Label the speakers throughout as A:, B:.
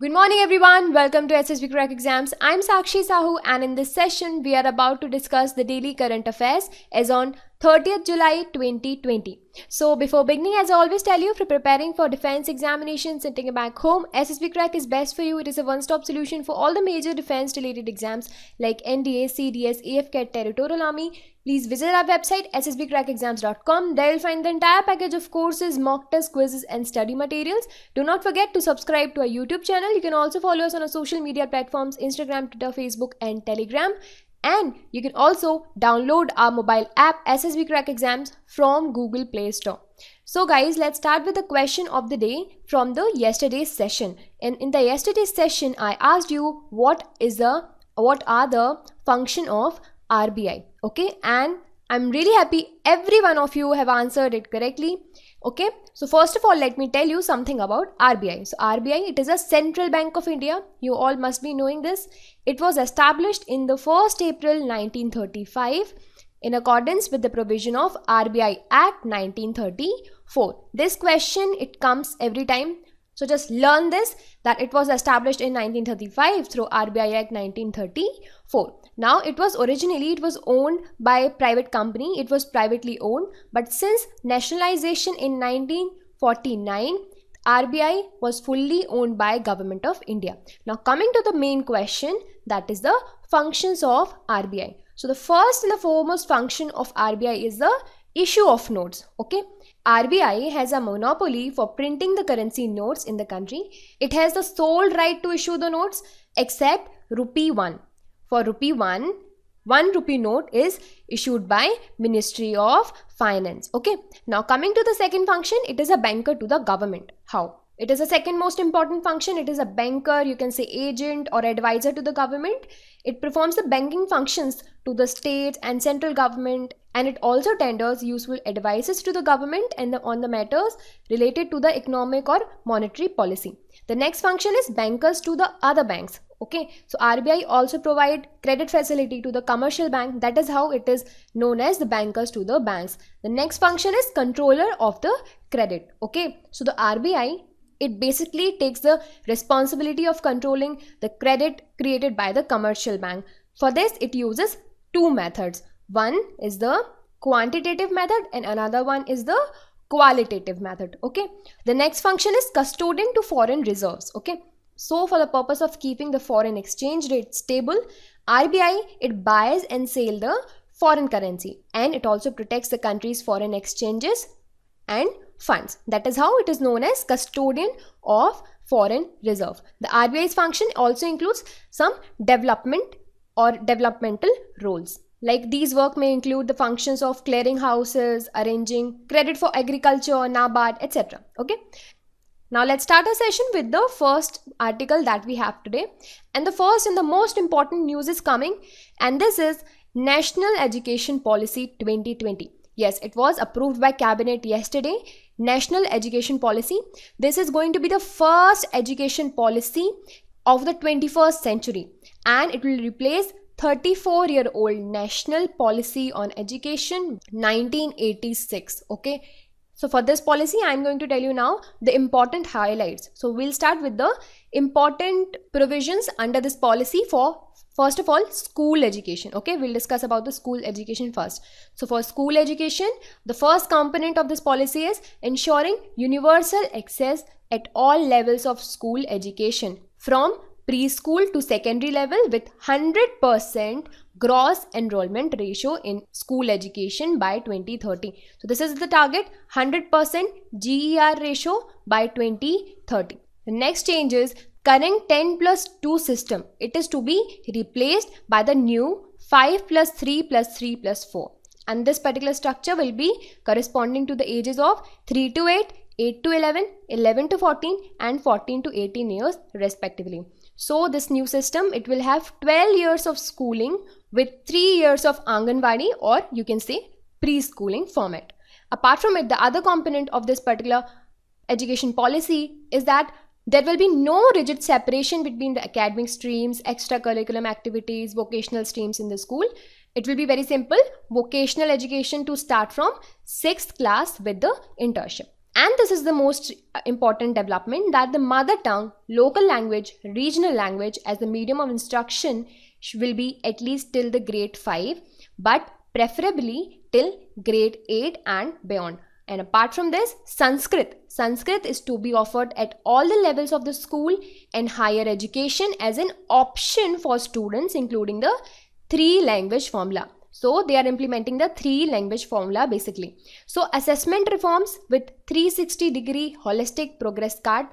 A: Good morning everyone, welcome to SSB Crack Exams. I'm Sakshi Sahu and in this session we are about to discuss the daily current affairs as on 30th July 2020. So before beginning, as I always tell you, if you're preparing for defense examinations sitting back home, SSB Crack is best for you. It is a one-stop solution for all the major defense related exams like NDA, CDS, AFCAT, Territorial Army. Please visit our website ssbcrackexams.com. There you'll find the entire package of courses, mock tests, quizzes and study materials. Do not forget to subscribe to our YouTube channel. You can also follow us on our social media platforms Instagram, Twitter, Facebook and Telegram. And you can also download our mobile app SSB Crack Exams from Google Play Store. So guys, let's start with the question of the day from the yesterday's session. And in the yesterday's session, I asked you what are the function of RBI. Okay, and I'm really happy every one of you have answered it correctly. Okay, so first of all, let me tell you something about RBI. So RBI, it is a Central Bank of India. You all must be knowing this. It was established in the 1st April 1935 in accordance with the provision of RBI Act 1934. This question, it comes every time. So just learn this, that it was established in 1935 through RBI Act 1934. Now it was owned by a private company. It was privately owned, but since nationalization in 1949, RBI was fully owned by Government of India. Now coming to the main question, that is the functions of RBI. So the first and the foremost function of RBI is the issue of notes. Okay, RBI has a monopoly for printing the currency notes in the country. It has the sole right to issue the notes except rupee 1. For rupee 1 rupee note is issued by Ministry of Finance. Okay, now coming to the second function, it is a banker to the government. How? It is the second most important function. It is a banker, you can say agent or advisor to the government. It performs the banking functions to the states and central government, and it also tenders useful advices to the government and on the matters related to the economic or monetary policy. The next function is bankers to the other banks. Okay, so RBI also provide credit facility to the commercial bank. That is how it is known as the bankers to the banks. The next function is controller of the credit. Okay, so the RBI, it basically takes the responsibility of controlling the credit created by the commercial bank. For this, it uses two methods. One is the quantitative method and another one is the qualitative method. Okay, the next function is custodian to foreign reserves. Okay, so for the purpose of keeping the foreign exchange rate stable, RBI, it buys and sells the foreign currency, and it also protects the country's foreign exchanges and funds. That is how it is known as custodian of foreign reserve. The RBI's function also includes some development or developmental roles. Like these work may include the functions of clearing houses, arranging credit for agriculture, NABARD, etc. Okay. Now let's start our session with the first article that we have today. And the first and the most important news is coming, and this is National Education Policy 2020. Yes, it was approved by Cabinet yesterday. National Education Policy. This is going to be the first education policy of the 21st century, and it will replace 34-year-old National Policy on Education 1986. Okay. So for this policy, I am going to tell you now the important highlights. So we'll start with the important provisions under this policy for, first of all, school education. Okay, we'll discuss about the school education first. So for school education, the first component of this policy is ensuring universal access at all levels of school education from preschool to secondary level with 100% gross enrollment ratio in school education by 2030. So this is the target, 100% GER ratio by 2030. The next change is current 10+2 system. It is to be replaced by the new 5+3+3+4. And this particular structure will be corresponding to the ages of 3 to 8, 8 to 11, 11 to 14 and 14 to 18 years respectively. So this new system, it will have 12 years of schooling with 3 years of Anganwadi, or you can say preschooling format. Apart from it, the other component of this particular education policy is that there will be no rigid separation between the academic streams, extracurriculum activities, vocational streams in the school. It will be very simple, vocational education to start from 6th class with the internship. And this is the most important development, that the mother tongue, local language, regional language as the medium of instruction will be at least till the grade 5, but preferably till grade 8 and beyond. And apart from this, Sanskrit is to be offered at all the levels of the school and higher education as an option for students, including the 3-language formula. So they are implementing the 3-language formula basically. So assessment reforms with 360-degree holistic progress card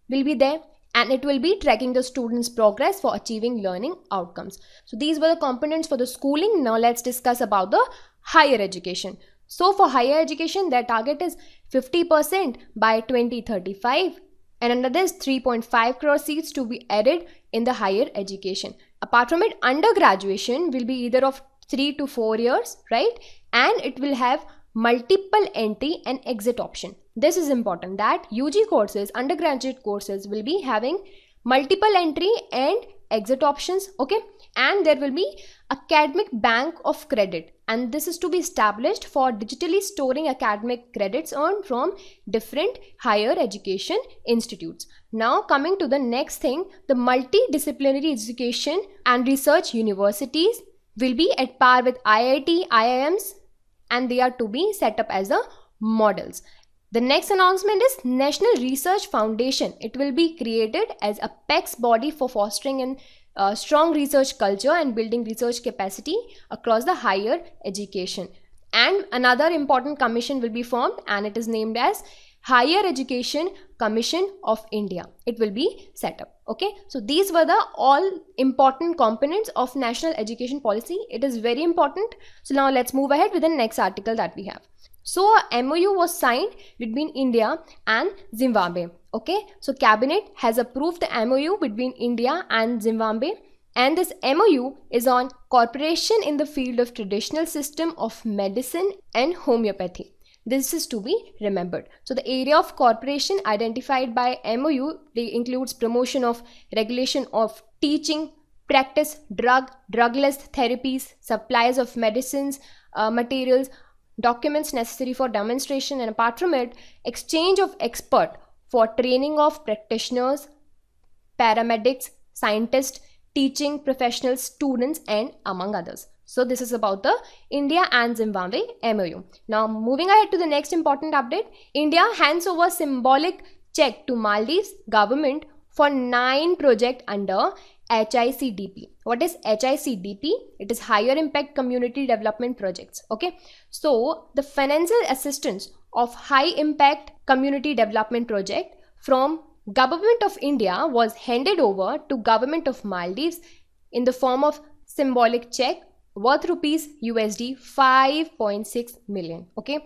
A: will be there, and it will be tracking the students' progress for achieving learning outcomes. So these were the components for the schooling. Now let's discuss about the higher education. So for higher education, their target is 50% by 2035, and under this 3.5 crore seats to be added in the higher education. Apart from it, undergraduation will be either of 3 to 4 years, right? And it will have multiple entry and exit option. This is important, that UG courses, undergraduate courses will be having multiple entry and exit options, okay? And there will be academic bank of credit, and this is to be established for digitally storing academic credits earned from different higher education institutes. Now coming to the next thing, the multidisciplinary education and research universities will be at par with IIT, IIMs, and they are to be set up as the models. The next announcement is National Research Foundation. It will be created as a PEX body for fostering a strong research culture and building research capacity across the higher education. And another important commission will be formed, and it is named as Higher Education Commission of India. It will be set up. Okay, so these were the all important components of national education policy. It is very important. So now let's move ahead with the next article that we have. So a MOU was signed between India and Zimbabwe. Okay, so cabinet has approved the MOU between India and Zimbabwe, and this MOU is on cooperation in the field of traditional system of medicine and homeopathy. This is to be remembered. So the area of cooperation identified by MOU includes promotion of regulation of teaching, practice, drugless therapies, supplies of medicines, materials, documents necessary for demonstration, and apart from it, exchange of expert for training of practitioners, paramedics, scientists, teaching professionals, students, and among others. So this is about the India and Zimbabwe MOU. Now moving ahead to the next important update, India hands over symbolic cheque to Maldives government for 9 projects under HICDP. What is HICDP? It is Higher Impact Community Development Projects. Okay, so the financial assistance of High Impact Community Development Project from Government of India was handed over to Government of Maldives in the form of symbolic cheque worth rupees USD 5.6 million. Okay,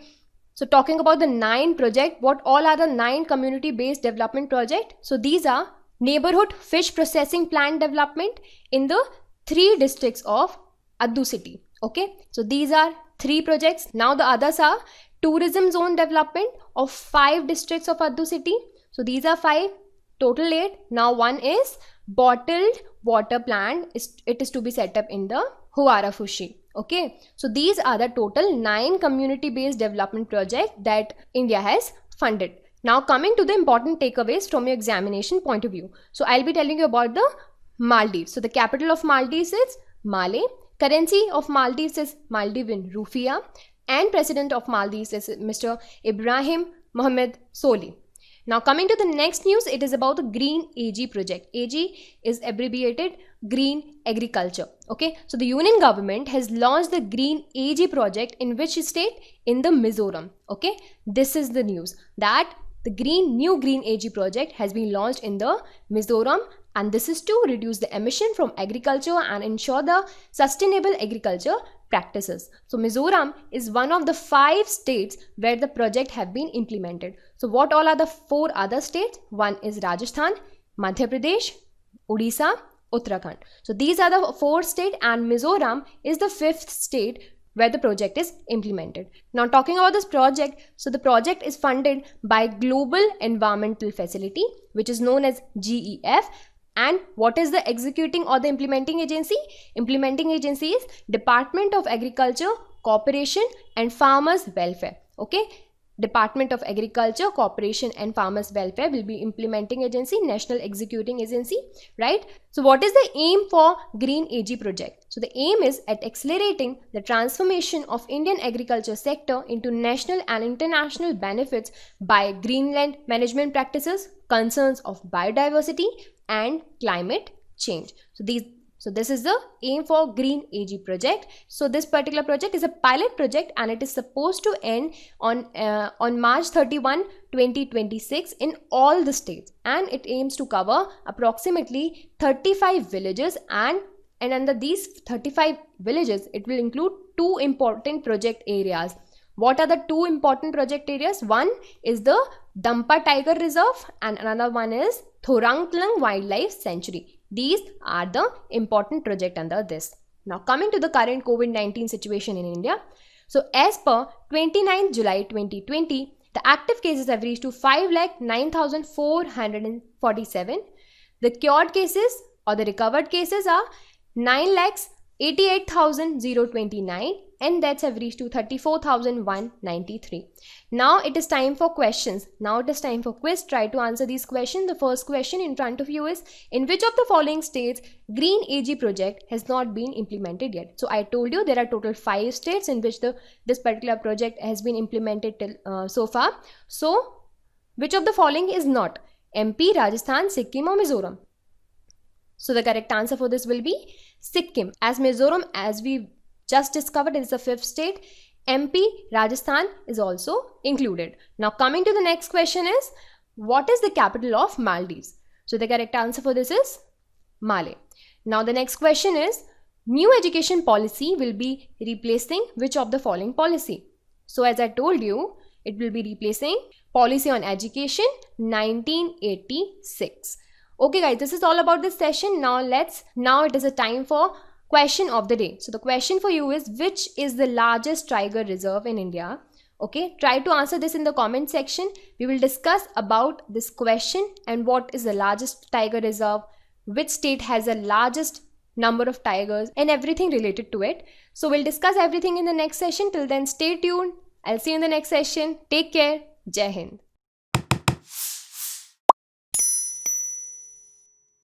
A: so talking about the 9 projects, what all are the 9 community-based development projects? So these are neighborhood fish processing plant development in the 3 districts of Addu city. Okay, so these are 3 projects. Now the others are tourism zone development of 5 districts of Addu city. So these are 5, total 8. Now one is bottled water plant. It is to be set up in the Huarafushi. Okay, so these are the total 9 community-based development projects that India has funded. Now coming to the important takeaways from your examination point of view. So I'll be telling you about the Maldives. So the capital of Maldives is Malé. Currency of Maldives is Maldivian Rufiya. And President of Maldives is Mr. Ibrahim Mohammed Soli. Now coming to the next news, it is about the Green AG project. AG is abbreviated Green Agriculture. Okay, so the Union government has launched the Green AG project in which state? In the Mizoram. Okay, this is the news that the new Green AG project has been launched in the Mizoram, and this is to reduce the emission from agriculture and ensure the sustainable agriculture practices. So Mizoram is one of the 5 states where the project have been implemented. So what all are the 4 other states? One is Rajasthan, Madhya Pradesh, Odisha, Uttarakhand. So these are the 4 states, and Mizoram is the 5th state where the project is implemented. Now talking about this project, so the project is funded by Global Environmental Facility, which is known as GEF. And what is the executing or the implementing agency? Implementing agency is Department of Agriculture, Cooperation and Farmers Welfare. Okay, Department of Agriculture, Cooperation and Farmers Welfare will be implementing agency, national executing agency, right? So what is the aim for Green AG project? So the aim is at accelerating the transformation of Indian agriculture sector into national and international benefits by green land management practices, concerns of biodiversity and climate change. So this is the aim for Green AG project. So this particular project is a pilot project and it is supposed to end on March 31, 2026 in all the states, and it aims to cover approximately 35 villages, and under these 35 villages it will include two important project areas. What are the two important project areas? One is the Dampa Tiger Reserve and another one is Thorangtlang Wildlife Sanctuary. These are the important project under this. Now coming to the current COVID-19 situation in India. So as per 29 July 2020, the active cases have reached to 5,09,447. The cured cases or the recovered cases are 9,88,029 and deaths have reached to 34,193. Now it is time for questions. Now it is time for quiz. Try to answer these questions. The first question in front of you is, in which of the following states Green AG project has not been implemented yet? So I told you there are total 5 states in which this particular project has been implemented till so far. So which of the following is not? MP, Rajasthan, Sikkim or Mizoram? So the correct answer for this will be Sikkim, as Mizoram, as we just discovered, is the 5th state. MP, Rajasthan is also included. Now coming to the next question is, what is the capital of Maldives? So the correct answer for this is Male. Now the next question is, new education policy will be replacing which of the following policy? So as I told you, it will be replacing Policy on Education 1986. Okay guys, this is all about this session. Now it is a time for question of the day. So the question for you is, which is the largest tiger reserve in India? Okay, try to answer this in the comment section. We will discuss about this question and what is the largest tiger reserve, which state has the largest number of tigers and everything related to it. So we'll discuss everything in the next session. Till then, stay tuned. I'll see you in the next session. Take care. Jai Hind.